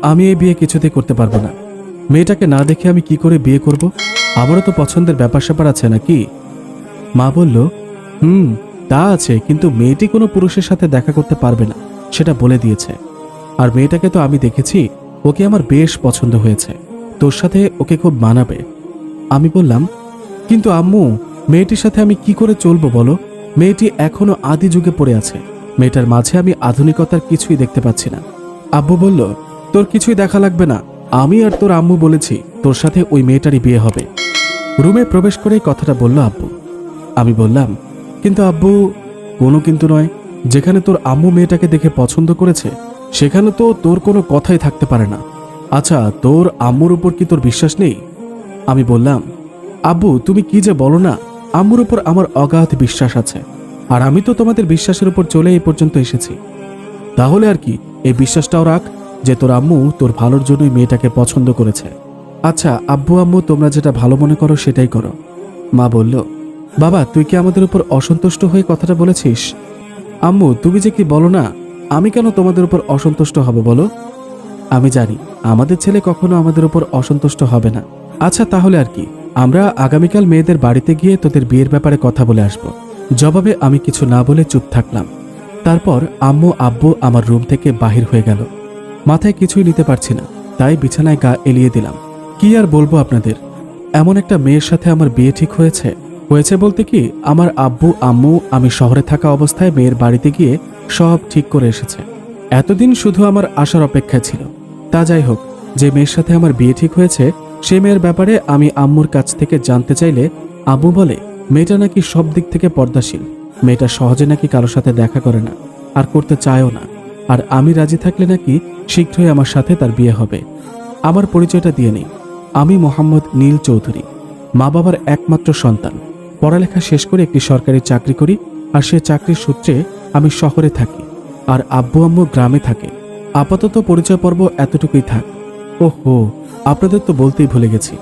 আমি এই বিয়ে কিছুতেই করতে পারবো না। মেয়েটাকে না দেখে আমি কি করে বিয়ে করব? আমারও তো পছন্দের ব্যাপার স্যাপার আছে নাকি? মা বলল, তা আছে, কিন্তু মেয়েটি কোনো পুরুষের সাথে দেখা করতে পারবে না, সেটা বলে দিয়েছে। আর মেয়েটাকে তো আমি দেখেছি, ওকে আমার বেশ পছন্দ হয়েছে, তোর সাথে ওকে খুব মানাবে। আমি বললাম, কিন্তু আম্মু, মেয়েটির সাথে আমি কি করে চলবো বলো? মেয়েটি এখনো আদি যুগে পড়ে আছে, মেয়েটার মাঝে আমি আধুনিকতার কিছুই দেখতে পাচ্ছি না। আব্বু বলল, তোর কিছুই দেখা লাগবে না, আমি আর তোর আম্মু বলেছি তোর সাথে ওই মেয়েটারই বিয়ে হবে। রুমে প্রবেশ করেই কথাটা বলল আব্বু। আমি বললাম, কিন্তু আব্বু। কোনো কিন্তু নয়, যেখানে তোর আম্মু মেয়েটাকে দেখে পছন্দ করেছে সেখানে তো তোর কোনো কথাই থাকতে পারে না। আচ্ছা, তোর আম্মুর উপর কি তোর বিশ্বাস নেই? আমি বললাম, আব্বু তুমি কি যে বলো না, আম্মুর উপর আমার অগাধ বিশ্বাস আছে, আর আমি তো তোমাদের বিশ্বাসের উপর চলে এই পর্যন্ত এসেছি। তাহলে আর কি, এই বিশ্বাসটাও রাখ যে তোর আম্মু তোর ভালোর জন্যই মেয়েটাকে পছন্দ করেছে। আচ্ছা আব্বু আম্মু, তোমরা যেটা ভালো মনে করো সেটাই করো। মা বলল, বাবা তুই কি আমাদের উপর অসন্তুষ্ট হয়ে কথাটা বলেছিস? আম্মু তুমি যে কি বলো না, আমি কেন তোমাদের উপর অসন্তুষ্ট হব বলো? আমি জানি আমাদের ছেলে কখনো আমাদের উপর অসন্তুষ্ট হবে না। আচ্ছা তাহলে আর কি, আমরা আগামীকাল মেয়েদের বাড়িতে গিয়ে তোদের বিয়ের ব্যাপারে কথা বলে আসব। জবাবে আমি কিছু না বলে চুপ থাকলাম। তারপর আম্মু আব্বু আমার রুম থেকে বাহির হয়ে গেল। মাথায় কিছুই নিতে পারছি না, তাই বিছানায় গা এলিয়ে দিলাম। কি আর বলবো আপনাদের, এমন একটা মেয়ের সাথে আমার বিয়ে ঠিক হয়েছে। হয়েছে বলতে কি, আমার আব্বু আম্মু আমি শহরে থাকা অবস্থায় মেয়ের বাড়িতে গিয়ে সব ঠিক করে এসেছে। এতদিন শুধু আমার আসার অপেক্ষা ছিল। তা যাই হোক, যে মেয়ের সাথে আমার বিয়ে ঠিক হয়েছে সে মেয়ের ব্যাপারে আমি আম্মুর কাছ থেকে জানতে চাইলে আব্বু বলে, মেয়েটা নাকি সব দিক থেকে পর্দাশীল, মেয়েটা সহজে নাকি কারোর সাথে দেখা করে না, আর করতে চায়ও না, আর আমি রাজি থাকলে নাকি শীঘ্রই আমার সাথে তার বিয়ে হবে। আমার পরিচয়টা দিয়ে নেই, আমি মোহাম্মদ নীল চৌধুরী, মা বাবার একমাত্র সন্তান। পড়ালেখা শেষ করে একটি সরকারি চাকরি করি, আর সে চাকরির সূত্রে আমি শহরে থাকি, আর আব্বু আম্মু গ্রামে থাকে। আপাতত পরিচয় পর্ব এতটুকুই থাক। ওহো, আপনাদের তো বলতেই ভুলে গেছি,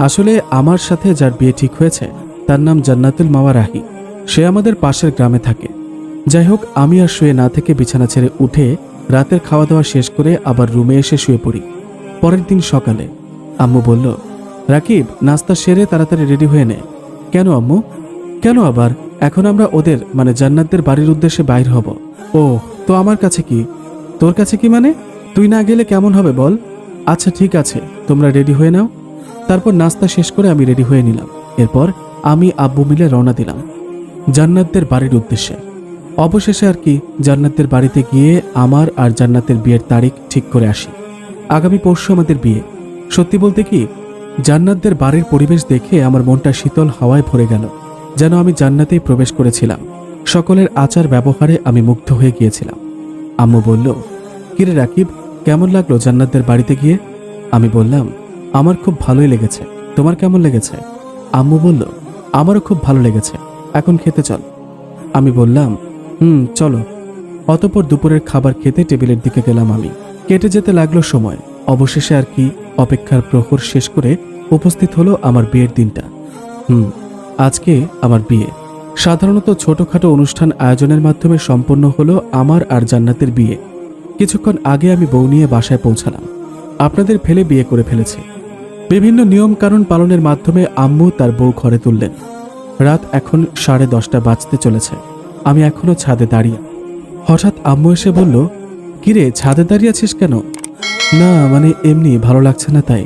আসলে আমার সাথে যার বিয়ে ঠিক হয়েছে তার নাম জান্নাতুল মাওয়া রাহি। সে আমাদের পাশের গ্রামে থাকে। যাই হোক, আমি আর শুয়ে না থেকে বিছানা ছেড়ে উঠে রাতের খাওয়া দাওয়া শেষ করে আবার রুমে এসে শুয়ে পড়ি। পরের দিন সকালে আম্মু বলল, রাকিব নাস্তা সেরে তাড়াতাড়ি রেডি হয়ে নে। কেন আম্মু? কেন আবার? এখন আমরা ওদের মানে জান্নাতদের বাড়ির উদ্দেশ্যে বাইর হব। ও, তো আমার কাছে কি? তোর কাছে কি মানে? তুই না গেলে কেমন হবে বল? আচ্ছা ঠিক আছে, তোমরা রেডি হয়ে নাও। তারপর নাস্তা শেষ করে আমি রেডি হয়ে নিলাম। এরপর আমি আব্বু মিলে রওনা দিলাম জান্নাতদের বাড়ির উদ্দেশ্যে। অবশেষে আর কি, জান্নাতদের বাড়িতে গিয়ে আমার আর জান্নাতের বিয়ের তারিখ ঠিক করে আসি। আগামী পরশু আমাদের বিয়ে। সত্যি বলতে কি, জান্নাতদের বাড়ির পরিবেশ দেখে আমার মনটা শীতল হাওয়ায় ভরে গেল, যেন আমি জান্নাতেই প্রবেশ করেছিলাম। সকলের আচার ব্যবহারে আমি মুগ্ধ হয়ে গিয়েছিলাম। আম্মু বলল, কিরে রাকিব, কেমন লাগলো জান্নাতদের বাড়িতে গিয়ে? আমি বললাম, আমার খুব ভালোই লেগেছে, তোমার কেমন লেগেছে? আম্মু বলল, আমারও খুব ভালো লেগেছে, এখন খেতে চল। আমি বললাম, চলো। অতঃপর দুপুরের খাবার খেতে টেবিলের দিকে গেলাম আমি। কেটে যেতে লাগলো সময়। অবশেষে আর কি, অপেক্ষার প্রহর শেষ করে উপস্থিত হলো আমার বিয়ের দিনটা। আজকে আমার বিয়ে। সাধারণত ছোটখাটো অনুষ্ঠান আয়োজনের মাধ্যমে সম্পন্ন হলো আমার আর জান্নাতের বিয়ে। কিছুক্ষণ আগে আমি বউ নিয়ে বাসায় পৌঁছালাম। আপনাদের ফেলে বিয়ে করে ফেলেছে। বিভিন্ন নিয়ম কানুন পালনের মাধ্যমে আম্মু তার বউ ঘরে তুললেন। রাত এখন 10:30 বাজতে চলেছে। আমি এখনো ছাদে দাঁড়িয়ে। হঠাৎ আম্মু এসে বলল, কিরে ছাদে দাঁড়িয়ে আছিস কেন? না মানে এমনি, ভালো লাগছে না তাই।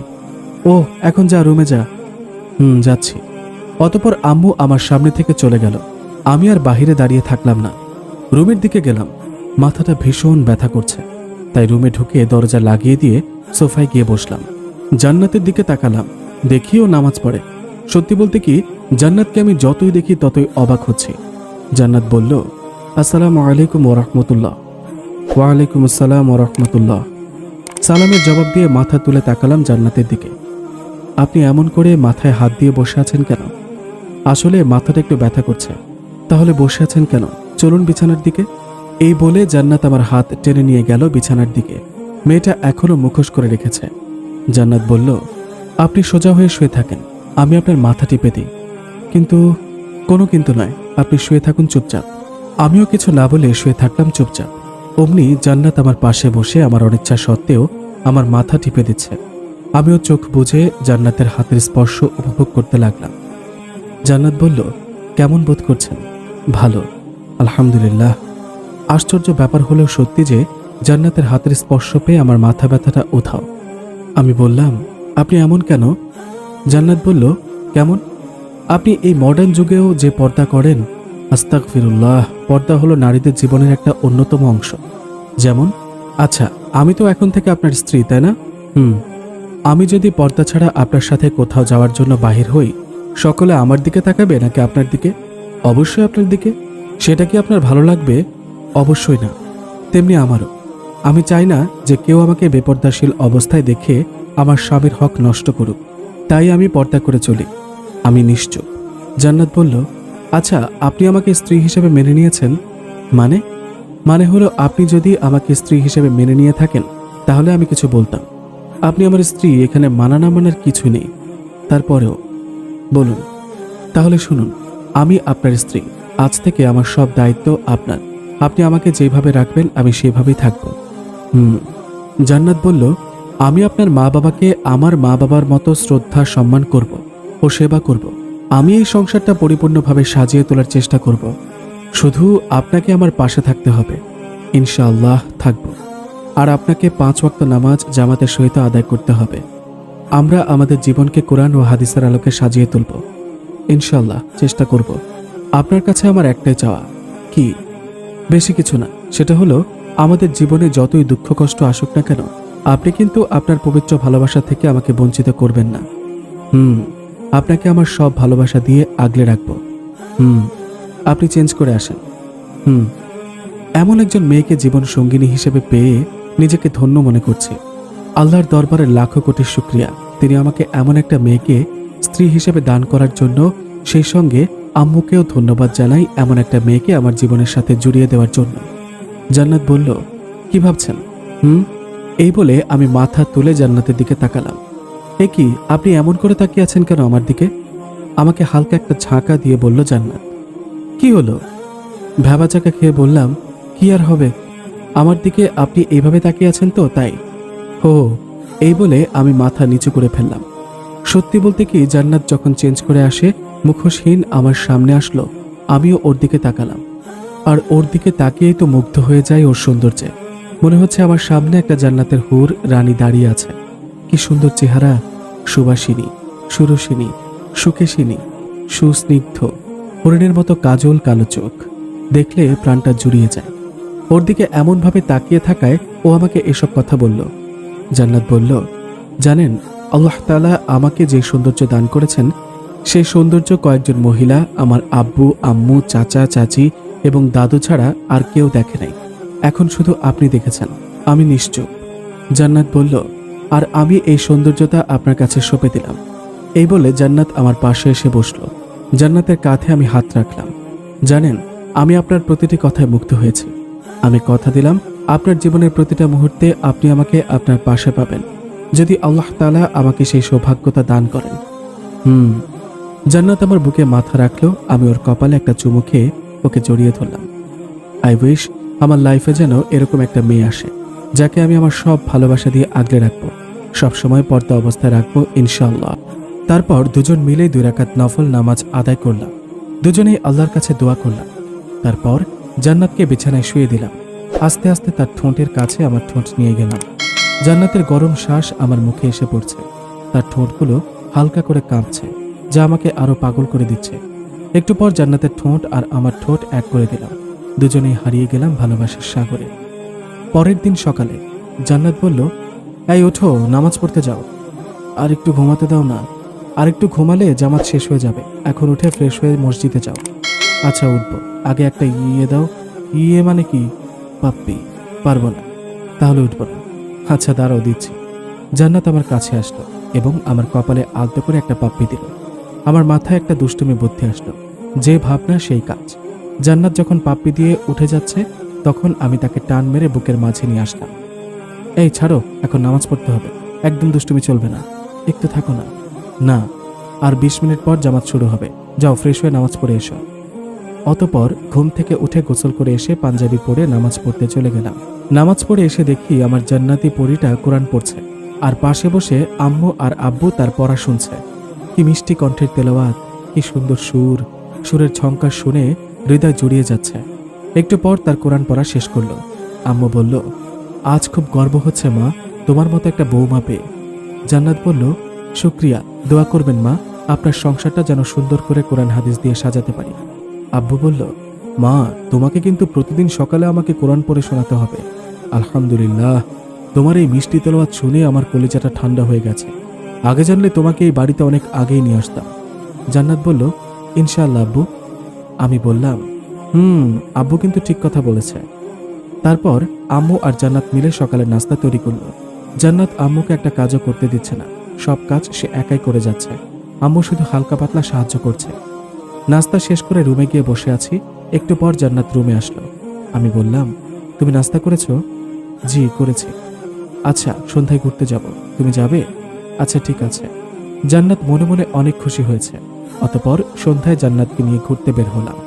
ও, এখন যা, রুমে যা। যাচ্ছি। অতঃপর আম্মু আমার সামনে থেকে চলে গেল। আমি আর বাহিরে দাঁড়িয়ে থাকলাম না, রুমের দিকে গেলাম। মাথাটা ভীষণ ব্যথা করছে, তাই রুমে ঢুকে দরজা লাগিয়ে দিয়ে সোফায় গিয়ে বসলাম। জান্নাতের দিকে তাকালাম, দেখিও নামাজ পড়ে। সত্যি বলতে কি, জান্নাতকে আমি যতই দেখি ততই অবাক হচ্ছি। জান্নাত বলল, আসসালামু আলাইকুম ওরহমতুল্লাহ। ওয়ালাইকুম আসসালাম ওরহমতুল্লাহ। সালামের জবাব দিয়ে মাথা তুলে তাকালাম জান্নাতের দিকে। আপনি এমন করে মাথায় হাত দিয়ে বসে আছেন কেন? আসলে মাথাটা একটু ব্যথা করছে। তাহলে বসে আছেন কেন? চলুন বিছানার দিকে। এই বলে জান্নাত আমার হাত টেনে নিয়ে গেল বিছানার দিকে। মেয়েটা এখনো মুখোশ করে রেখেছে। জান্নাত বলল, আপনি সোজা হয়ে শুয়ে থাকেন, আমি আপনার মাথা টিপে দিই। কিন্তু? কোনো কিন্তু নয়, আপনি শুয়ে থাকুন চুপচাপ। আমিও কিছু না বলে শুয়ে থাকলাম চুপচাপ। অমনি জান্নাত আমার পাশে বসে আমার অনিচ্ছা সত্ত্বেও আমার মাথা টিপে দিচ্ছে। আমিও চোখ বুজে জান্নাতের হাতের স্পর্শ উপভোগ করতে লাগলাম। জান্নাত বলল, কেমন বোধ করছেন? ভালো, আলহামদুলিল্লাহ। আশ্চর্য ব্যাপার হলেও সত্যি যে জান্নাতের হাতের স্পর্শ পেয়ে আমার মাথা ব্যথাটা উধাও। আমি বললাম, আপনি এমন কেন? জান্নাত বলল, কেমন? আপনি এই মডার্ন যুগেও যে পর্দা করেন। আস্তাগফিরুল্লাহ, পর্দা হলো নারীদের জীবনের একটা অন্যতম অংশ। যেমন, আচ্ছা, আমি তো এখন থেকে আপনার স্ত্রী, তাই না? আমি যদি পর্দা ছাড়া আপনার সাথে কোথাও যাওয়ার জন্য বাহির হই, সকলে আমার দিকে তাকাবে নাকি আপনার দিকে? অবশ্যই আপনার দিকে। সেটা কি আপনার ভালো লাগবে? অবশ্যই না। তেমনি আমারও। আমি চাই না যে কেউ আমাকে বেপর্দাশীল অবস্থায় দেখে আমার স্বামীর হক নষ্ট করুক। তাই আমি পর্দা করে চলি। আমি নিশ্চুপ। জান্নাত বলল, আচ্ছা, আপনি আমাকে স্ত্রী হিসেবে মেনে নিয়েছেন? মানে হলো, আপনি যদি আমাকে স্ত্রী হিসেবে মেনে নিয়ে থাকেন তাহলে আমি কিছু বলতাম। আপনি আমার স্ত্রী, এখানে মানা না মানার কিছু নেই। তারপরেও বলুন। তাহলে শুনুন, আমি আপনার স্ত্রী। আজ থেকে আমার সব দায়িত্ব আপনার। আপনি আমাকে যেভাবে রাখবেন আমি সেভাবেই থাকব। জান্নাত বলল, আমি আপনার মা বাবাকে আমার মা বাবার মতো শ্রদ্ধা সম্মান করব ও সেবা করব। আমি এই সংসারটা পরিপূর্ণভাবে সাজিয়ে তোলার চেষ্টা করব। শুধু আপনাকে আমার পাশে থাকতে হবে। ইনশাআল্লাহ থাকব। আর আপনাকে 5 ওয়াক্ত নামাজ জামাতের সহিত আদায় করতে হবে। আমরা আমাদের জীবনকে কোরআন ও হাদিসের আলোকে সাজিয়ে তুলব। ইনশাআল্লাহ চেষ্টা করব। আপনার কাছে আমার একটাই চাওয়া। কি? বেশি কিছু না। সেটা হলো, আমাদের জীবনে যতই দুঃখ কষ্ট আসুক না কেন, আপনি কিন্তু আপনার পবিত্র ভালোবাসা থেকে আমাকে বঞ্চিত করবেন না। আপনাকে আমার সব ভালোবাসা দিয়ে আগলে রাখব। আপনি চেঞ্জ করে আসেন। এমন একজন মেয়েকে জীবন সঙ্গিনী হিসেবে পেয়ে নিজেকে ধন্য মনে করছি। আল্লাহর দরবারে লাখো কোটি শুকরিয়া, তিনি আমাকে এমন একটা মেয়েকে স্ত্রী হিসেবে দান করার জন্য। সেই সঙ্গে আম্মুকেও ধন্যবাদ জানাই এমন একটা মেয়েকে আমার জীবনের সাথে জুড়িয়ে দেওয়ার জন্য। জান্নাত বলল, কি ভাবছেন? এই বলে আমি মাথা তুলে জান্নাতের দিকে তাকালাম। এ কি, আপনি এমন করে তাকিয়ে আছেন কেন আমার দিকে? আমাকে হালকা একটা ঝাঁকা দিয়ে বলল জান্নাত। কি হলো? ভ্যাবাচাকা খেয়ে বললাম, কি আর হবে, আমার দিকে আপনি এইভাবে তাকিয়ে আছেন তো তাই। এই বলে আমি মাথা নিচু করে ফেললাম। সত্যি বলতে কি, জান্নাত যখন চেঞ্জ করে আসে, মুখোশহীন আমার সামনে আসলো, আমিও ওর দিকে তাকালাম। আর ওর দিকে তাকিয়েই তো মুগ্ধ হয়ে যায় ওর সৌন্দর্যে। মনে হচ্ছে আমার সামনে একটা জান্নাতের হুর রানী দাঁড়িয়ে আছে। কি সুন্দর চেহারা, সুবাসিনী, সুরসিনী, সুকেশিনী, সুস্নিগ্ধ, হরিণের মতো কাজল কালো চোখ। দেখলে প্রাণটা জুড়িয়ে যায়। ওর দিকে এমনভাবে তাকিয়ে থাকায় ও আমাকে এসব কথা বলল। জান্নাত বলল, জানেন, আল্লাহ তাআলা আমাকে যে সৌন্দর্য দান করেছেন, সেই সৌন্দর্য কয়েকজন মহিলা, আমার আব্বু আম্মু, চাচা চাচি এবং দাদু ছাড়া আর কেউ দেখে নাই। এখন শুধু আপনি দেখেছেন। আমি নিশ্চুপ। জান্নাত বলল, আর আমি এই সৌন্দর্যতা আপনার কাছে সঁপে দিলাম। এই বলে জান্নাত আমার পাশে এসে বসল। জান্নাতের কাঁধে আমি হাত রাখলাম। জানেন, আমি আপনার প্রতিটি কথায় মুগ্ধ হয়েছি। আমি কথা দিলাম, আপনার জীবনের প্রতিটা মুহূর্তে আপনি আমাকে আপনার পাশে পাবেন, যদি আল্লাহ তাআলা আমাকে সেই সৌভাগ্যতা দান করেন। জান্নাত আমার বুকে মাথা রাখলো। আমি ওর কপালে একটা চুমু খেয়ে ওকে জড়িয়ে ধরলাম। আই উইশ আমার লাইফে যেন এরকম একটা মেয়ে আসে, যাকে আমি আমার সব ভালোবাসা দিয়ে আগলে রাখবো, সবসময় পর্দা অবস্থায় রাখবো ইনশাআল্লাহ। তারপর দুজন মিলেই 2 রাকাত নফল নামাজ আদায় করলাম। দুজনেই আল্লাহর কাছে দোয়া করলাম। তারপর জান্নাতকে বিছানায় শুয়ে দিলাম। আস্তে আস্তে তার ঠোঁটের কাছে আমার ঠোঁট নিয়ে গেলাম। জান্নাতের গরম শ্বাস আমার মুখে এসে পড়ছে। তার ঠোঁটগুলো হালকা করে কাঁপছে, যা আমাকে আরো পাগল করে দিচ্ছে। একটু পর জান্নাতের ঠোঁট আর আমার ঠোঁট এক করে দিলাম। দুজনেই হারিয়ে গেলাম ভালোবাসার সাগরে। পরের দিন সকালে জান্নাত বলল, এই ওঠো, নামাজ পড়তে যাও। আর একটু ঘুমাতে দাও না। আর একটু ঘুমালে জামাত শেষ হয়ে যাবে। এখন উঠে ফ্রেশ হয়ে মসজিদে যাও। আচ্ছা উঠবো, আগে একটা ইয়ে দাও। ইয়ে মানে কি? পাপ্পি। পারবো না। তাহলে উঠবো না। আচ্ছা দাঁড়াও, দিচ্ছি। জান্নাত আমার কাছে আসলো এবং আমার কপালে আলতো করে একটা পাপ্পি দিল। আমার মাথায় একটা দুষ্টুমি বুদ্ধি আসলো। যে ভাবনা সেই কাজ। জান্নাত যখন পাপ্পি দিয়ে উঠে যাচ্ছে, তখন আমি তাকে টান মেরে বুকের মাঝে নিয়ে আসলাম। এই ছাড়ো, এখন নামাজ পড়তে হবে। একদম দুষ্টুমি চলবে না। একটু থাকো না। না, আর 20 মিনিট পর জামাত শুরু হবে। যাও, ফ্রেশ হয়ে নামাজ পড়ে এসো। অতঃপর ঘুম থেকে উঠে গোসল করে এসে পাঞ্জাবি পরে নামাজ পড়তে চলে গেলাম। নামাজ পড়ে এসে দেখি আমার জান্নাতি পরীটা কোরআন পড়ছে, আর পাশে বসে আম্মু আর আব্বু তার পড়া শুনছে। কি মিষ্টি কণ্ঠের তেলাওয়াত, কি সুন্দর সুর, সুরের ঝংকার শুনে হৃদয় জুড়িয়ে যাচ্ছে। একটু পর তার কোরআন পড়া শেষ করলো। আম্মু বলল, আজ খুব গর্ব হচ্ছে মা, তোমার মতো একটা বৌমা পেয়ে। জান্নাত বলল, শুক্রিয়া, দোয়া করবেন মা, আপনার সংসারটা যেন সুন্দর করে কোরআন হাদিস দিয়ে সাজাতে পারি। আব্বু বলল, মা, তোমাকে কিন্তু প্রতিদিন সকালে আমাকে কোরআন পড়ে শোনাতে হবে। আলহামদুলিল্লাহ, তোমার এই মিষ্টি তেলাওয়াত শুনে আমার কলিজাটা ঠান্ডা হয়ে গেছে। আগে জানলে তোমাকে এই বাড়িতে অনেক আগেই নিয়ে আসতাম। জান্নাত বলল, ইনশাআল্লাহ আব্বু। আমি বললাম, আব্বু কিন্তু ঠিক কথা বলেছে। তারপর আম্মু আর জান্নাত মিলে সকালে নাস্তা তৈরি করলো। জান্নাত আম্মুকে একটা কাজও করতে দিচ্ছে না, সব কাজ সে একাই করে যাচ্ছে। আম্মু শুধু হালকা পাতলা সাহায্য করছে। নাস্তা শেষ করে রুমে গিয়ে বসে আছি। একটু পর জান্নাত রুমে আসলো। আমি বললাম, তুমি নাস্তা করেছো? জি করেছি। আচ্ছা, সন্ধ্যায় ঘুরতে যাব, তুমি যাবে? আচ্ছা ঠিক আছে। জান্নাত মনে মনে অনেক খুশি হয়েছে। অতঃপর সন্ধ্যায় জান্নাতকে নিয়ে ঘুরতে বের হলাম।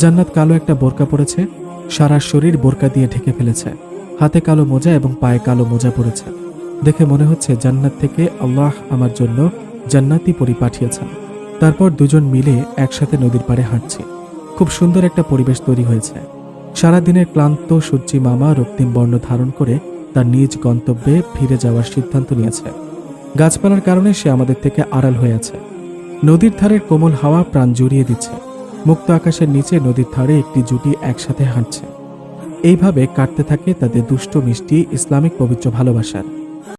জান্নাত কালো একটা বোরকা পরেছে, সারা শরীর বোরকা দিয়ে ঢেকে ফেলেছে। হাতে কালো মোজা এবং পায়ে কালো মোজা পরেছে। দেখে মনে হচ্ছে জান্নাত থেকে আল্লাহ আমার জন্য জান্নাতি পরি পাঠিয়েছেন। তারপর দুজন মিলে একসাথে নদীর পাড়ে হাঁটছি। খুব সুন্দর একটা পরিবেশ তৈরি হয়েছে। সারাদিনের ক্লান্ত সূর্যি মামা রক্তিম বর্ণ ধারণ করে তার নিজ গন্তব্যে ফিরে যাওয়ার সিদ্ধান্ত নিয়েছে। গাছপালার কারণে সে আমাদের থেকে আড়াল হয়ে আছে। নদীর ধারের কোমল হাওয়া প্রাণ জুড়িয়ে দিচ্ছে। মুক্ত আকাশের নিচে নদীর ধারে একটি জুটি একসাথে হাঁটছে। এইভাবে কাটতে থাকে তাদের দুষ্ট মিষ্টি ইসলামিক পবিত্র ভালোবাসার